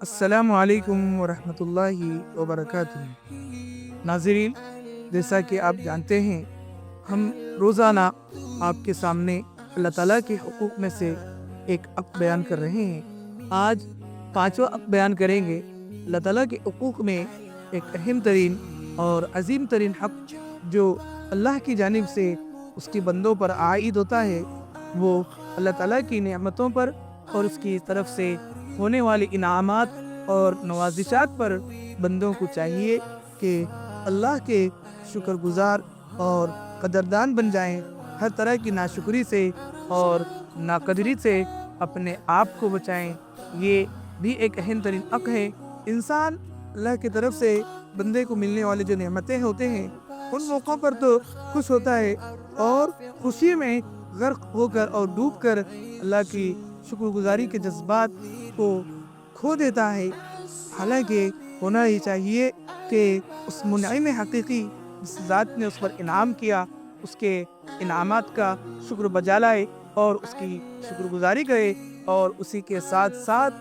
السلام علیکم ورحمۃ اللہ وبرکاتہ۔ ناظرین، جیسا کہ آپ جانتے ہیں، ہم روزانہ آپ کے سامنے اللہ تعالیٰ کے حقوق میں سے ایک حق بیان کر رہے ہیں۔ آج 5واں حق بیان کریں گے۔ اللہ تعالیٰ کے حقوق میں ایک اہم ترین اور عظیم ترین حق جو اللہ کی جانب سے اس کی بندوں پر عائد ہوتا ہے، وہ اللہ تعالیٰ کی نعمتوں پر اور اس کی طرف سے ہونے والی انعامات اور نوازشات پر بندوں کو چاہیے کہ اللہ کے شکر گزار اور قدردان بن جائیں، ہر طرح کی ناشکری سے اور ناقدری سے اپنے آپ کو بچائیں۔ یہ بھی ایک اہم ترین حق ہے۔ انسان اللہ کی طرف سے بندے کو ملنے والے جو نعمتیں ہوتے ہیں، ان موقعوں پر تو خوش ہوتا ہے اور خوشی میں غرق ہو کر اور ڈوب کر اللہ کی شکر گزاری کے جذبات کو کھو دیتا ہے۔ حالانکہ ہونا ہی چاہیے کہ اس منعم حقیقی جس ذات نے اس پر انعام کیا، اس کے انعامات کا شکر بجا لائے اور اس کی شکر گزاری کرے، اور اسی کے ساتھ ساتھ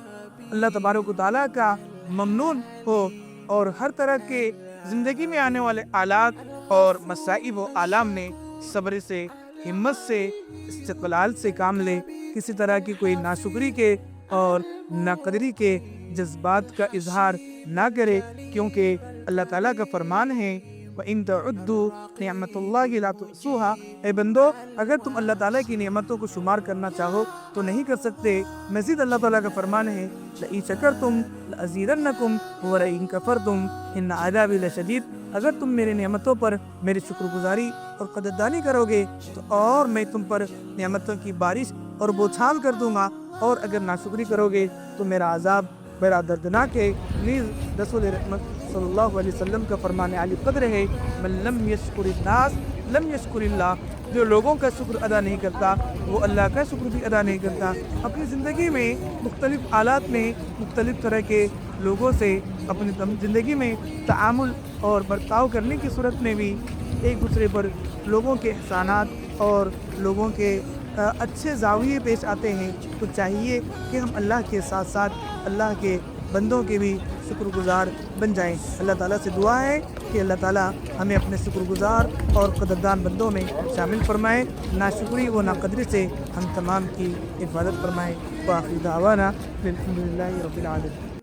اللہ تبارک و تعالیٰ کا ممنون ہو اور ہر طرح کے زندگی میں آنے والے آلات اور مصائب و آلام میں صبر سے، ہمت سے، استقلال سے کام لے، کسی طرح کی کوئی ناشکری کے اور ناقدری کے جذبات کا اظہار نہ کرے، کیونکہ اللہ تعالیٰ کا فرمان ہے وَإِن تَعُدُّوا نِعْمَتَ اللَّهِ لَا تُحْصُوهَا۔ اے بندو، اگر تم اللہ تعالیٰ کی نعمتوں کو شمار کرنا چاہو تو نہیں کر سکتے۔ مزید اللہ تعالیٰ کا فرمان ہے لَإِن شَكَرْتُمْ لَأَزِيدَنَّكُمْ وَلَئِن كَفَرْتُمْ إِنَّ عَذَابِي لَشَدِيدٌ۔ اگر تم میری نعمتوں پر میری شکر گزاری اور قدردانی کرو گے تو اور میں تم پر نعمتوں کی بارش اور بوچھال کر دوں گا، اور اگر ناشکری کرو گے تو میرا عذاب بڑا دردناک ہے۔ نیز رسول رحمت صلی اللہ علیہ وسلم کا فرمان عالی قدر ہے من لم یشکر الناس لم یشکر اللہ۔ جو لوگوں کا شکر ادا نہیں کرتا، وہ اللہ کا شکر بھی ادا نہیں کرتا۔ اپنی زندگی میں مختلف حالات میں مختلف طرح کے لوگوں سے اپنی زندگی میں تعامل اور برتاؤ کرنے کی صورت میں بھی ایک دوسرے پر لوگوں کے احسانات اور لوگوں کے اچھے زاویے پیش آتے ہیں، تو چاہیے کہ ہم اللہ کے ساتھ ساتھ اللہ کے بندوں کے بھی شکر گزار بن جائیں۔ اللہ تعالیٰ سے دعا ہے کہ اللہ تعالیٰ ہمیں اپنے شکر گزار اور قدردان بندوں میں شامل فرمائے، ناشکری و ناقدری سے ہم تمام کی حفاظت فرمائے۔ وآخر دعوانا الحمدللہ رب العالمین۔